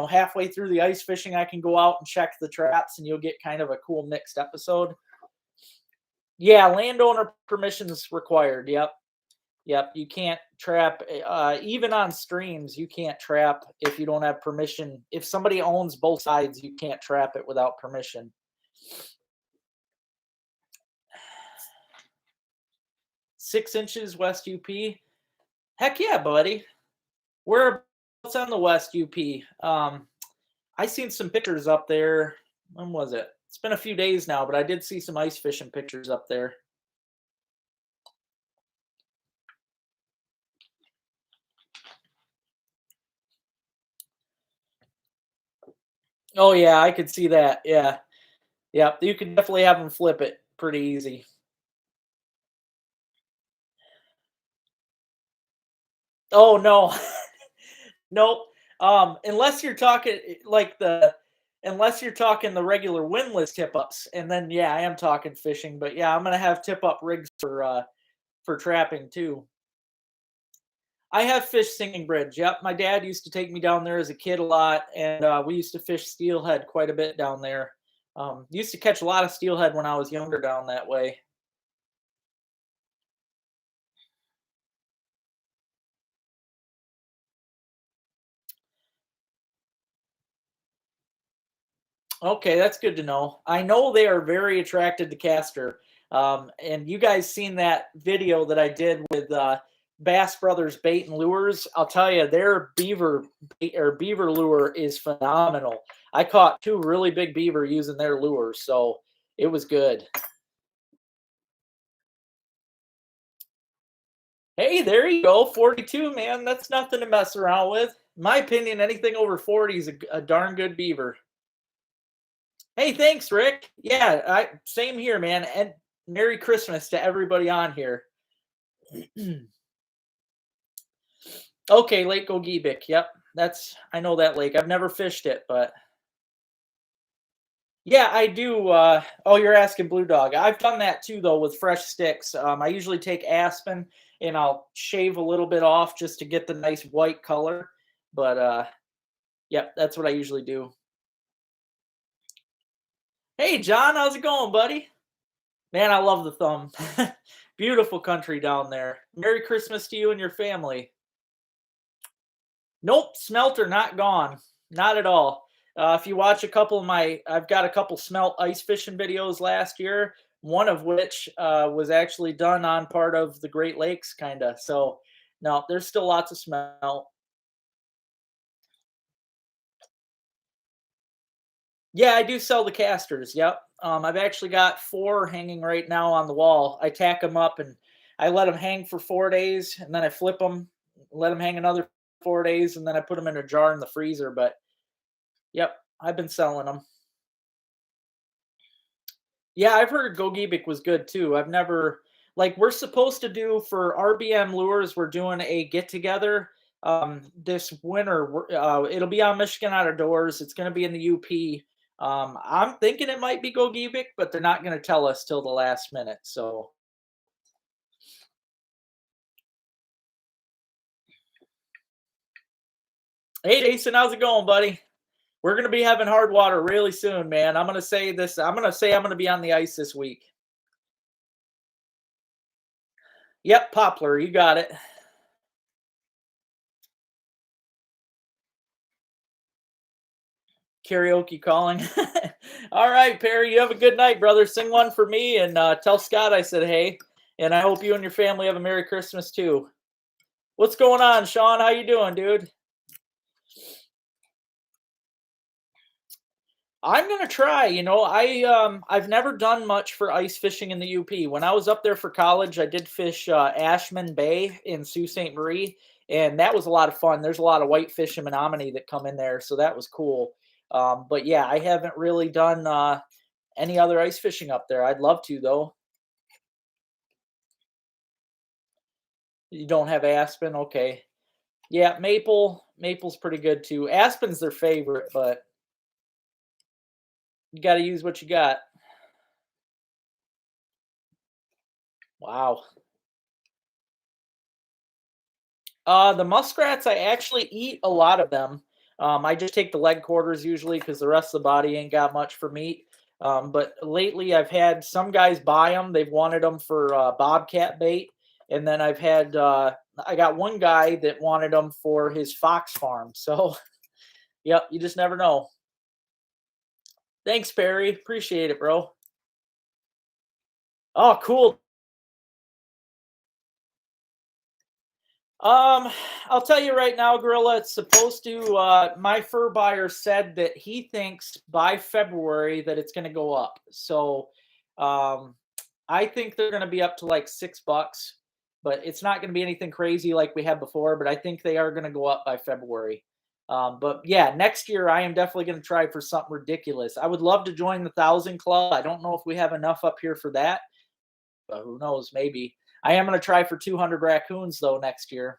halfway through the ice fishing, I can go out and check the traps, and you'll get kind of a cool mixed episode. Yeah, landowner permissions required. Yep, yep. You can't trap even on streams. You can't trap if you don't have permission. If somebody owns both sides, you can't trap it without permission. 6 inches West UP. Heck yeah, buddy. Whereabouts on the West UP? I seen some pictures up there. When was it? It's been a few days now, but I did see some ice fishing pictures up there. Oh yeah, I could see that. Yeah. Yeah, you could definitely have them flip it pretty easy. Oh no. Nope. Unless you're talking like unless you're talking the regular windlass tip ups, and then yeah, I am talking fishing. But yeah, I'm gonna have tip up rigs for trapping too. I have fished Singing Bridge. Yep, my dad used to take me down there as a kid a lot, and we used to fish steelhead quite a bit down there. Used to catch a lot of steelhead when I was younger down that way. Okay, that's good to know. I know they are very attracted to castor. And you guys seen that video that I did with Bass Brothers Bait and Lures? I'll tell you, their beaver bait or beaver lure is phenomenal. I caught two really big beaver using their lures, so it was good. Hey, there you go, 42, man. That's nothing to mess around with. In my opinion, anything over 40 is a darn good beaver. Hey, thanks, Rick. Yeah, same here, man. And Merry Christmas to everybody on here. Okay, Lake Ogeebic. Yep, I know that lake. I've never fished it, but yeah, I do. Oh, you're asking Blue Dog. I've done that too, though, with fresh sticks. I usually take aspen and I'll shave a little bit off just to get the nice white color. But yep, that's what I usually do. Hey, John, how's it going, buddy? Man, I love the thumb. Beautiful country down there. Merry Christmas to you and your family. Nope, smelter not gone. Not at all. If you watch a couple of I've got a couple smelt ice fishing videos last year, one of which was actually done on part of the Great Lakes, kind of. So, no, there's still lots of smelt. Yeah, I do sell the casters. Yep. I've actually got four hanging right now on the wall. I tack them up and I let them hang for 4 days, and then I flip them, let them hang another 4 days, and then I put them in a jar in the freezer. But yep, I've been selling them. Yeah, I've heard Gogebic was good too. I've never like we're supposed to do for RBM Lures, we're doing a get together this winter. It'll be on Michigan Outdoors. It's going to be in the UP. I'm thinking it might be Gogebic, but they're not going to tell us till the last minute. So, hey Jason, how's it going, buddy? We're going to be having hard water really soon, man. I'm going to say this. I'm going to say I'm going to be on the ice this week. Yep, Poplar, you got it. Karaoke calling. All right, Perry, you have a good night, brother. Sing one for me and tell Scott I said hey. And I hope you and your family have a Merry Christmas too. What's going on, Sean? How you doing, dude? I'm gonna try. I've never done much for ice fishing in the UP. When I was up there for college, I did fish Ashman Bay in Sault Ste. Marie, and that was a lot of fun. There's a lot of whitefish and Menominee that come in there, so that was cool. But yeah, I haven't really done any other ice fishing up there. I'd love to though. You don't have aspen, okay? Yeah, maple's pretty good too. Aspen's their favorite, but you got to use what you got. Wow. The muskrats, I actually eat a lot of them. I just take the leg quarters usually because the rest of the body ain't got much for meat. But lately, I've had some guys buy them. They've wanted them for bobcat bait, and then I got one guy that wanted them for his fox farm. So, yep, you just never know. Thanks, Perry. Appreciate it, bro. Oh, cool. Um, I'll tell you right now, Gorilla, it's supposed to. My fur buyer said that he thinks by February that it's going to go up. So, um, I think they're going to be up to like $6, but it's not going to be anything crazy like we had before. But I think they are going to go up by February. But yeah, next year I am definitely going to try for something ridiculous. I would love to join the 1,000 club. I don't know if we have enough up here for that, but who knows? Maybe. I am going to try for 200 raccoons though next year.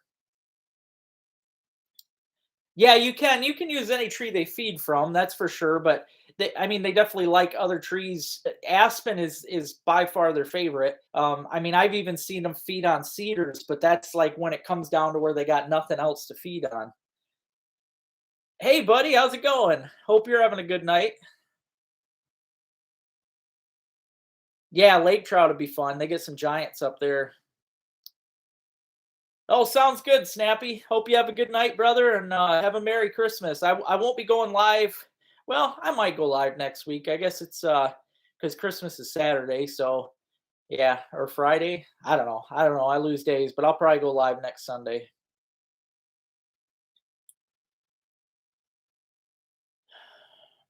Yeah, you can. You can use any tree they feed from, that's for sure. But I mean, they definitely like other trees. Aspen is by far their favorite. I mean, I've even seen them feed on cedars, but that's like when it comes down to where they got nothing else to feed on. Hey, buddy, how's it going? Hope you're having a good night. Yeah, lake trout would be fun. They get some giants up there. Oh, sounds good, Snappy. Hope you have a good night, brother, and have a Merry Christmas. I won't be going live. Well, I might go live next week. I guess it's because Christmas is Saturday, so yeah, or Friday. I don't know. I don't know. I lose days, but I'll probably go live next Sunday.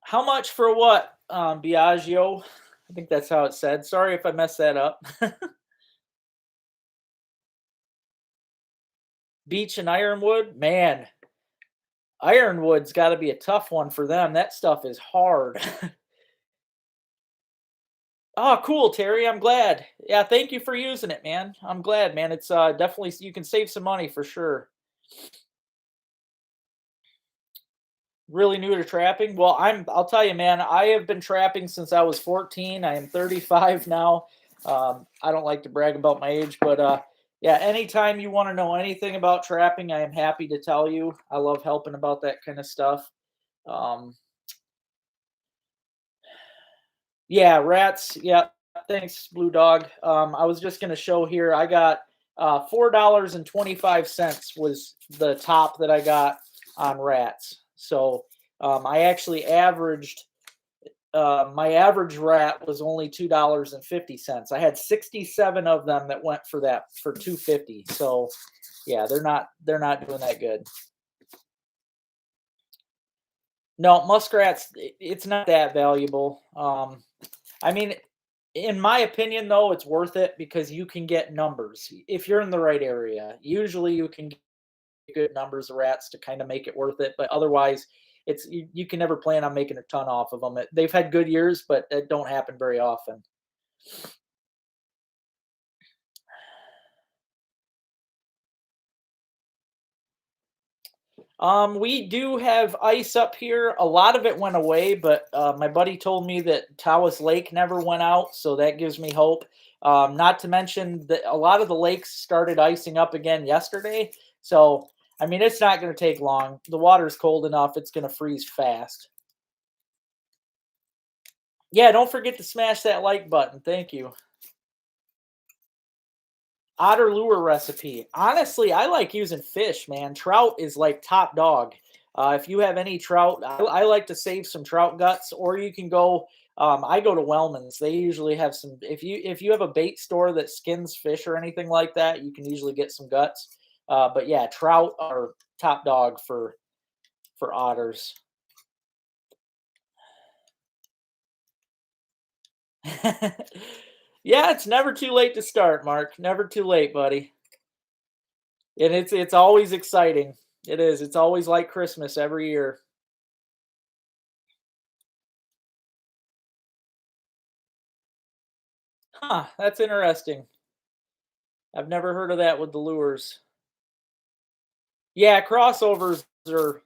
How much for what, Biagio? I think that's how it said. Sorry if I messed that up. Beach and Ironwood, man. Ironwood's got to be a tough one for them. That stuff is hard. Oh, cool, Terry. I'm glad. Yeah, thank you for using it, man. I'm glad, man. It's definitely you can save some money for sure. Really new to trapping? Well, I'll tell you, man, I have been trapping since I was 14. I am 35 now. I don't like to brag about my age, but yeah, anytime you want to know anything about trapping, I am happy to tell you. I love helping about that kind of stuff. Um, Yeah, rats. Yeah, thanks, Blue Dog. I was just gonna show here. I got $4.25 was the top that I got on rats. So I actually averaged my average rat was only $2.50. I had 67 of them that went for that for 250. So yeah, they're not doing that good. No, muskrats, it's not that valuable. I mean, in my opinion, though, it's worth it because you can get numbers if you're in the right area. Usually, you can get good numbers of rats to kind of make it worth it, but otherwise, you can never plan on making a ton off of them. They've had good years, but it don't happen very often. We do have ice up here. A lot of it went away, but my buddy told me that Tawas Lake never went out, so that gives me hope. Not to mention that a lot of the lakes started icing up again yesterday. So, I mean, it's not going to take long. The water's cold enough; it's going to freeze fast. Yeah, don't forget to smash that like button. Thank you. Otter lure recipe. Honestly, I like using fish, man. Trout is like top dog. If you have any trout, I like to save some trout guts, or you can go. I go to Wellman's. They usually have some. If you have a bait store that skins fish or anything like that, you can usually get some guts. But yeah, trout are top dog for otters. Yeah, it's never too late to start, Mark. Never too late, buddy. And it's always exciting. It is. It's always like Christmas every year. Huh, that's interesting. I've never heard of that with the lures. Yeah, crossovers are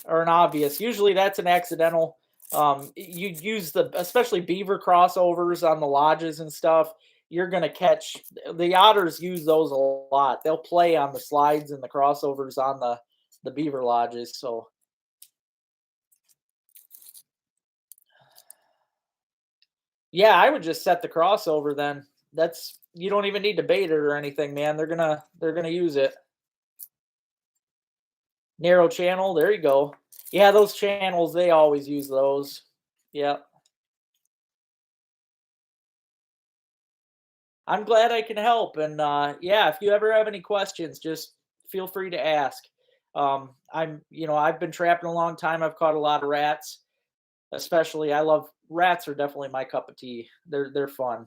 an obvious. Usually that's an accidental. You use the especially beaver crossovers on the lodges and stuff. You're gonna catch the otters use those a lot. They'll play on the slides and the crossovers on the beaver lodges. So yeah, I would just set the crossover then. That's you don't even need to bait it or anything, man. They're gonna use it. Narrow channel, there you go. Yeah, those channels, they always use those. Yep. I'm glad I can help. And yeah, if you ever have any questions, just feel free to ask. I've been trapping a long time. I've caught a lot of rats, especially. I love rats are definitely my cup of tea. They're fun.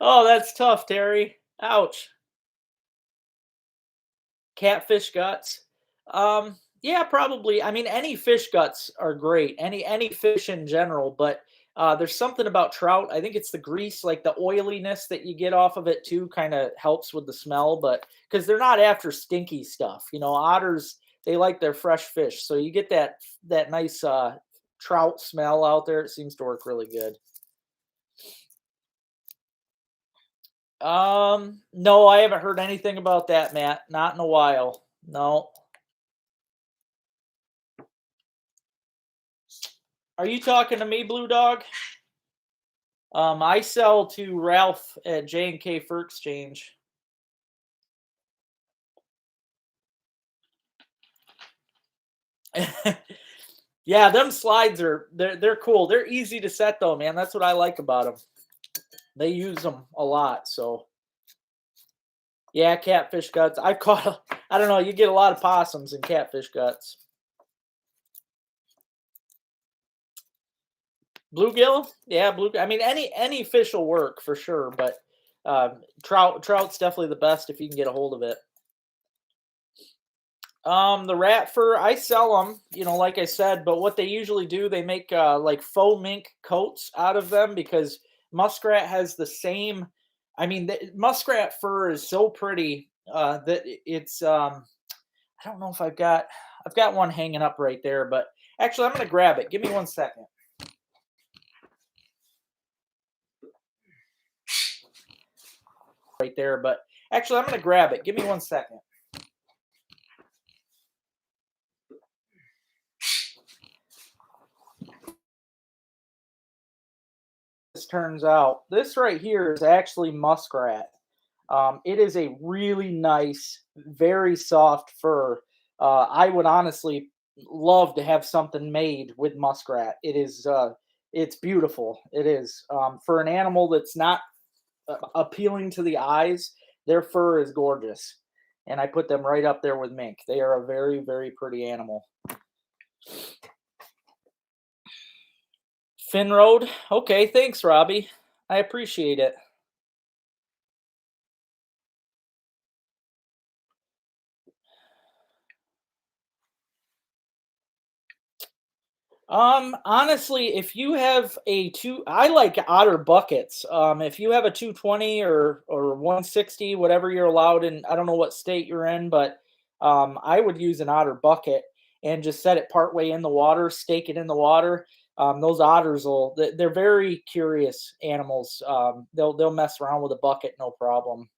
Oh, that's tough, Terry. Ouch. Catfish guts. Yeah, probably. I mean, any fish guts are great. Any fish in general, but there's something about trout. I think it's the grease, like the oiliness that you get off of it too, kind of helps with the smell. But because they're not after stinky stuff, otters they like their fresh fish, so you get that nice trout smell out there. It seems to work really good. No, I haven't heard anything about that, Matt. Not in a while. No. Are you talking to me, Blue Dog? I sell to Ralph at J&K Fur Exchange. Yeah, them slides they're cool. They're easy to set though, man. That's what I like about them. They use them a lot, so yeah, catfish guts. I've caught. I don't know. You get a lot of possums in catfish guts. Bluegill, yeah, blue. I mean, any fish will work for sure, but trout's definitely the best if you can get a hold of it. The rat fur, I sell them, like I said, but what they usually do, they make like faux mink coats out of them because muskrat has the same. I mean, the muskrat fur is so pretty that it's. I don't know if I've got one hanging up right there, but actually, I'm gonna grab it. Give me 1 second. Right there, but actually, I'm gonna grab it. Give me 1 second. This turns out this right here is actually muskrat. It is a really nice, very soft fur. I would honestly love to have something made with muskrat. It's beautiful. It is for an animal that's not appealing to the eyes. Their fur is gorgeous, and I put them right up there with mink. They are a very, very pretty animal. Finroad. Okay, thanks, Robbie. I appreciate it. Honestly, if you have I like Otter buckets. If you have a 220 or 160, whatever you're allowed in, I don't know what state you're in, but I would use an Otter bucket and just set it partway in the water, stake it in the water. Those otters they're very curious animals. They'll mess around with a bucket, no problem.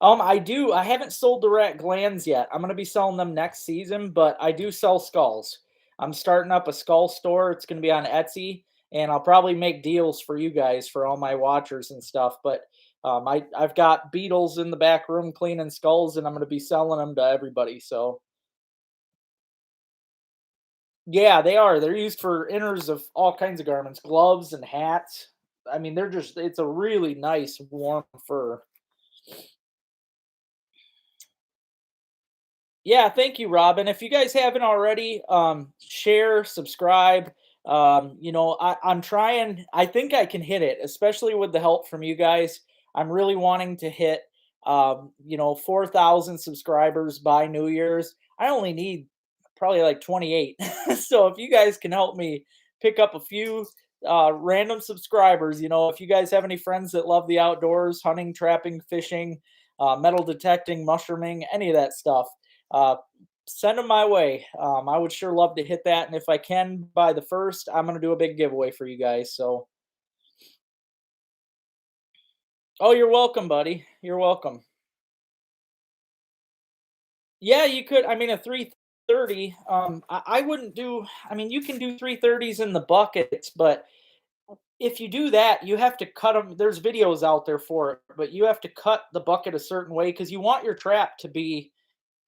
I do. I haven't sold the rat glands yet. I'm gonna be selling them next season, but I do sell skulls. I'm starting up a skull store. It's gonna be on Etsy, and I'll probably make deals for you guys for all my watchers and stuff. But I've got beetles in the back room cleaning skulls, and I'm gonna be selling them to everybody. So yeah, they are. They're used for inners of all kinds of garments, gloves and hats. I mean, it's a really nice warm fur. Yeah, thank you, Robin. If you guys haven't already, share, subscribe. I'm trying. I think I can hit it, especially with the help from you guys. I'm really wanting to hit, 4,000 subscribers by New Year's. I only need probably like 28. So if you guys can help me pick up a few random subscribers, if you guys have any friends that love the outdoors, hunting, trapping, fishing, metal detecting, mushrooming, any of that stuff uh, send them my way. I would sure love to hit that, and if I can by the first, I'm gonna do a big giveaway for you guys. So, oh, you're welcome, buddy. You're welcome. Yeah, you could. I mean, a 330. I wouldn't do. I mean, you can do 330s in the buckets, but if you do that, you have to cut them. There's videos out there for it, but you have to cut the bucket a certain way because you want your trap to be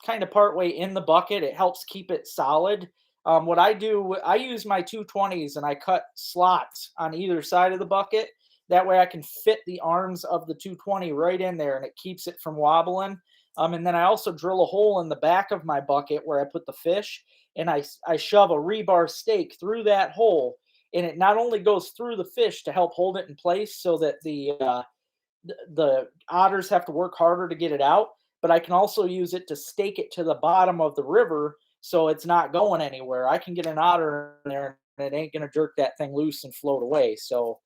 kind of partway in the bucket. It helps keep it solid. What I do, I use my 220s and I cut slots on either side of the bucket. That way I can fit the arms of the 220 right in there and it keeps it from wobbling. And then I also drill a hole in the back of my bucket where I put the fish and I shove a rebar stake through that hole. And it not only goes through the fish to help hold it in place so that the otters have to work harder to get it out, but I can also use it to stake it to the bottom of the river so it's not going anywhere. I can get an otter in there and it ain't gonna jerk that thing loose and float away. So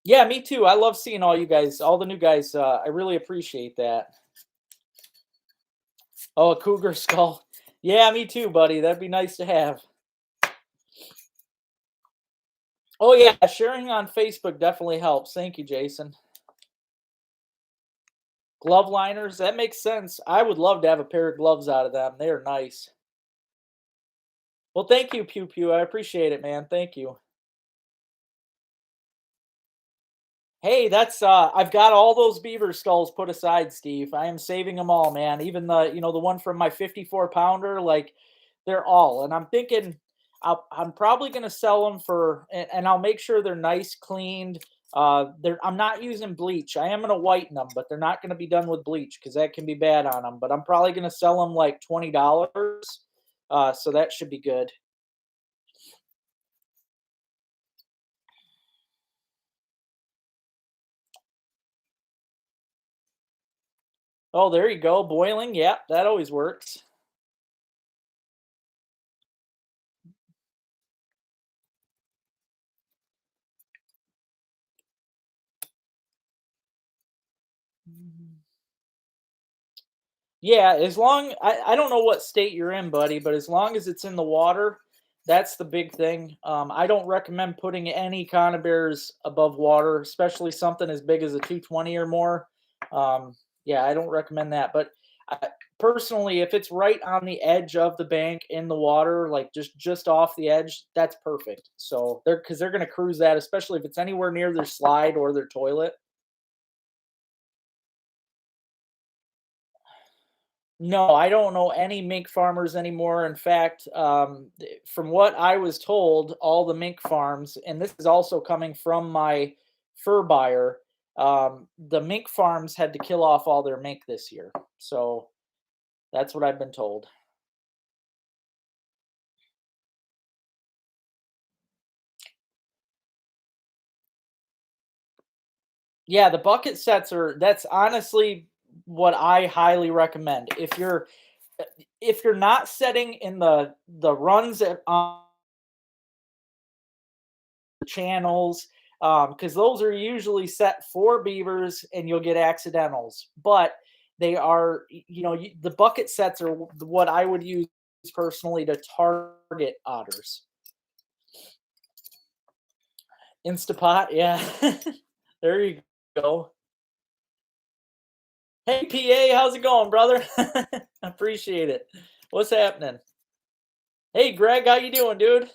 yeah, me too. I love seeing all you guys, all the new guys. I really appreciate that. Oh, a cougar skull. Yeah, me too, buddy. That'd be nice to have. Oh yeah, sharing on Facebook definitely helps. Thank you, Jason. Glove liners, that makes sense. I would love to have a pair of gloves out of them. They are nice. Well, thank you, Pew Pew. I appreciate it, man. Thank you. Hey, that's I've got all those beaver skulls put aside, Steve. I am saving them all, man. Even the one from my 54 pounder, like they're all. And I'm thinking I'm probably going to sell them for and I'll make sure they're nice cleaned. I'm not using bleach. I am going to whiten them, but they're not going to be done with bleach cuz that can be bad on them, but I'm probably going to sell them like $20. So that should be good. Oh, there you go. Boiling. Yeah, that always works. Yeah, as long I don't know what state you're in, buddy, but as long as it's in the water, that's the big thing. I don't recommend putting any conibears above water, especially something as big as a 220 or more. Yeah, I don't recommend that. But I, personally, if it's right on the edge of the bank in the water, like just off the edge, that's perfect. So they're because they're going to cruise that, especially if it's anywhere near their slide or their toilet. No, I don't know any mink farmers anymore. In fact, from what I was told, all the mink farms, and this is also coming from my fur buyer, the mink farms had to kill off all their mink this year. So that's what I've been told. Yeah, the bucket sets that's honestly what I highly recommend. If you're not setting in the runs on channels because those are usually set for beavers and you'll get accidentals, but they are the bucket sets are what I would use personally to target otters. Instapot, yeah. There you go. Hey PA, how's it going, brother? Appreciate it. What's happening? Hey Greg, how you doing, dude?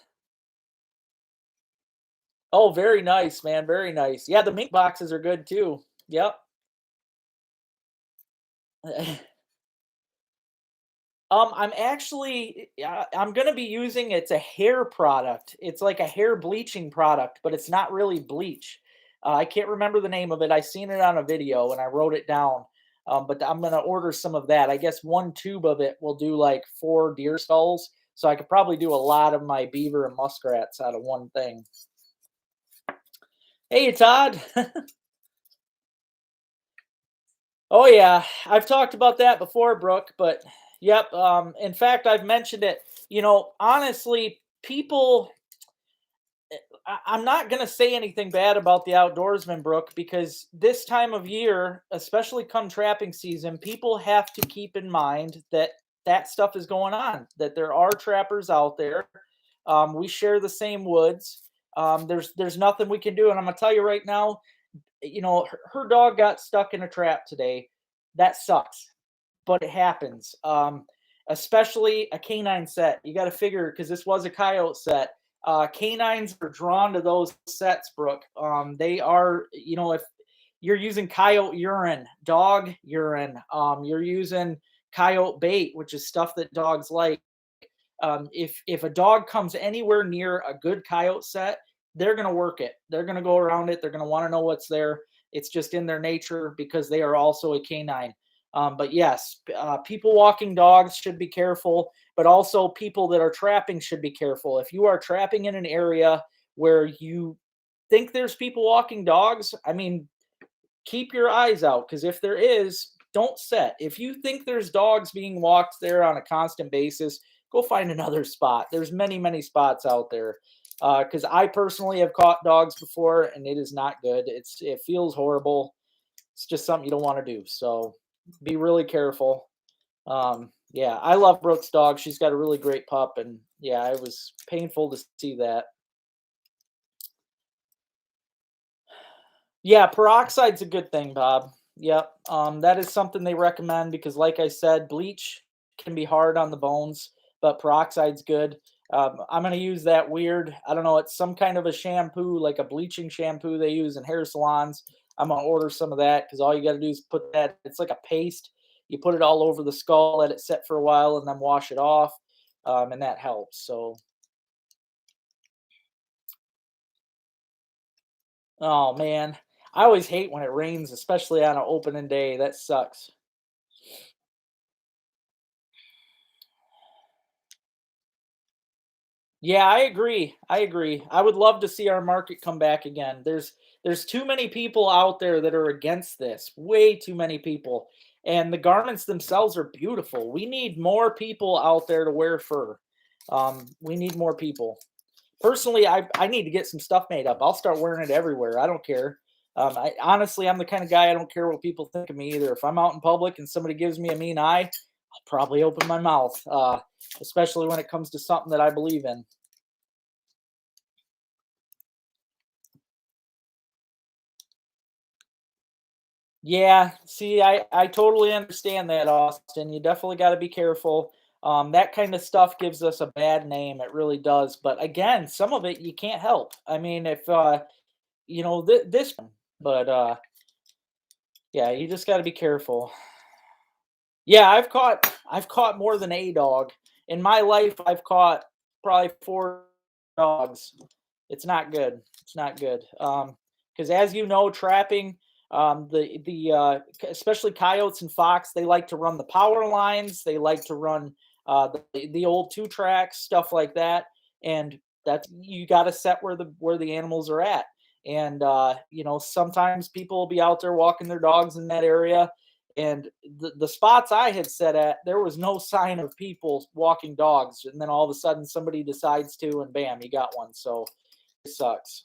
Oh, very nice, man. Very nice. Yeah, the mink boxes are good too. Yep. I'm actually I'm gonna be using it's a hair product. It's like a hair bleaching product, but it's not really bleach. I can't remember the name of it. I seen it on a video and I wrote it down. But I'm gonna order some of that. I guess one tube of it will do like 4 deer skulls, so I could probably do a lot of my beaver and muskrats out of one thing. Hey, Todd. Oh yeah, I've talked about that before, Brooke, but yep, in fact, I've mentioned it. Honestly, people I'm not going to say anything bad about the outdoorsman, Brooke, because this time of year, especially come trapping season, people have to keep in mind that that stuff is going on, that there are trappers out there. We share the same woods. There's nothing we can do, and I'm going to tell you right now, her dog got stuck in a trap today. That sucks, but it happens. Especially a canine set. You got to figure because this was a coyote set. Canines are drawn to those sets, Brooke. They are, if you're using coyote urine, dog urine, you're using coyote bait, which is stuff that dogs like. If a dog comes anywhere near a good coyote set, they're going to work it. They're going to go around it. They're going to want to know what's there. It's just in their nature because they are also a canine. But yes, people walking dogs should be careful, but also people that are trapping should be careful. If you are trapping in an area where you think there's people walking dogs, I mean, keep your eyes out, because if there is, don't set. If you think there's dogs being walked there on a constant basis, go find another spot. There's many, many spots out there. Because I personally have caught dogs before, and it is not good. It feels horrible. It's just something you don't want to do. So be really careful. Yeah, I love Brooke's dog. She's got a really great pup, and yeah, it was painful to see that. Yeah, peroxide's a good thing, Bob. Yep. That is something they recommend because, like I said, bleach can be hard on the bones, but peroxide's good. I'm going to use that weird, I don't know, it's some kind of a shampoo, like a bleaching shampoo they use in hair salons. I'm going to order some of that because all you got to do is put that, it's like a paste. You put it all over the skull, let it set for a while, and then wash it off. And that helps. So, oh man, I always hate when it rains, especially on an opening day. That sucks. Yeah, I agree. I agree. I would love to see our market come back again. There's too many people out there that are against this. Way too many people. And the garments themselves are beautiful. We need more people out there to wear fur. We need more people. Personally, I need to get some stuff made up. I'll start wearing it everywhere. I don't care. I honestly, I'm the kind of guy I don't care what people think of me either. If I'm out in public and somebody gives me a mean eye, I'll probably open my mouth. Especially when it comes to something that I believe in. Yeah, see, I totally understand that, Austin. You definitely got to be careful. That kind of stuff gives us a bad name. It really does. But again, some of it you can't help. I mean, if this, but yeah, you just got to be careful. Yeah, I've caught more than a dog in my life. I've caught probably four dogs. It's not good. It's not good. Because as you know, trapping, especially coyotes and fox, they like to run the power lines. They like to run the old two tracks, stuff like that. And that's, you got to set where the animals are at. And sometimes people will be out there walking their dogs in that area, and the spots I had set at, there was no sign of people walking dogs. And then all of a sudden somebody decides to, and bam, you got one. So it sucks.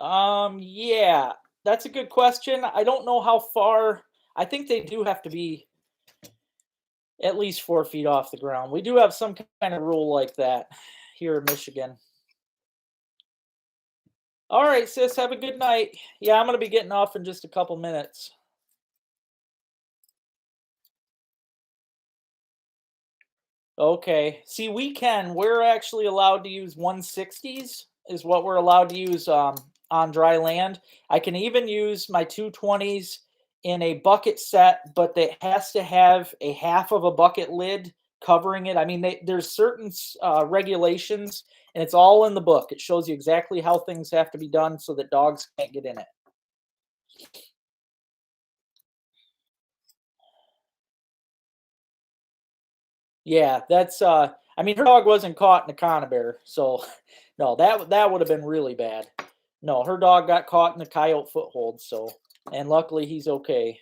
Yeah, that's a good question. I don't know how far. I think they do have to be at least 4 feet off the ground. We do have some kind of rule like that here in Michigan. All right, sis, have a good night. Yeah, I'm going to be getting off in just a couple minutes. Okay. See, we're actually allowed to use 160s is what we're allowed to use on dry land. I can even use my 220s in a bucket set, but it has to have a half of a bucket lid covering it. I mean, there's certain regulations, and it's all in the book. It shows you exactly how things have to be done so that dogs can't get in it. Yeah, that's I mean, her dog wasn't caught in a conibear, so no, that would have been really bad. No, her dog got caught in the coyote foothold, so, and luckily he's okay.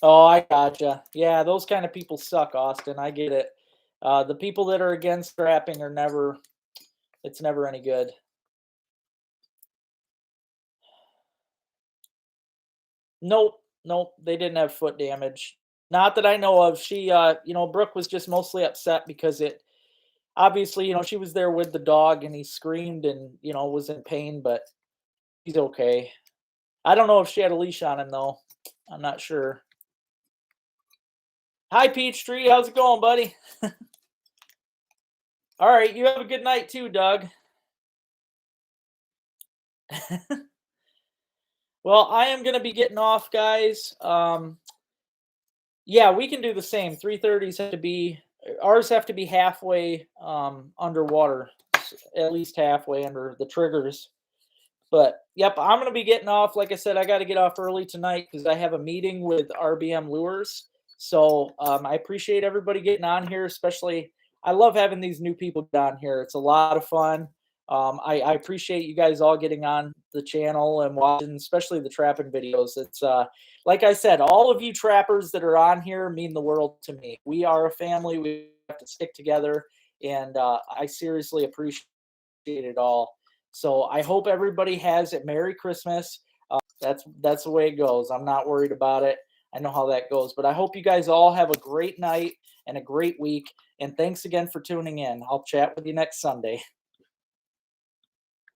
Oh, I gotcha. Yeah, those kind of people suck, Austin. I get it. The people that are against strapping are never, it's never any good. Nope, nope, they didn't have foot damage. Not that I know of. Brooke was just mostly upset because it obviously, she was there with the dog and he screamed and, was in pain, but he's okay. I don't know if she had a leash on him though. I'm not sure. Hi, Peachtree. How's it going, buddy? All right, you have a good night too, Doug. Well, I am going to be getting off, guys. Yeah, we can do the same. 3:30s have to be ours have to be halfway underwater, at least halfway under the triggers. But yep, I'm gonna be getting off. Like I said, I got to get off early tonight because I have a meeting with RBM Lures. So I appreciate everybody getting on here. Especially, I love having these new people get on here. It's a lot of fun. I appreciate you guys all getting on the channel and watching, especially the trapping videos. It's like I said, all of you trappers that are on here mean the world to me. We are a family. We have to stick together, and I seriously appreciate it all. So I hope everybody has a Merry Christmas. That's the way it goes. I'm not worried about it. I know how that goes. But I hope you guys all have a great night and a great week. And thanks again for tuning in. I'll chat with you next Sunday.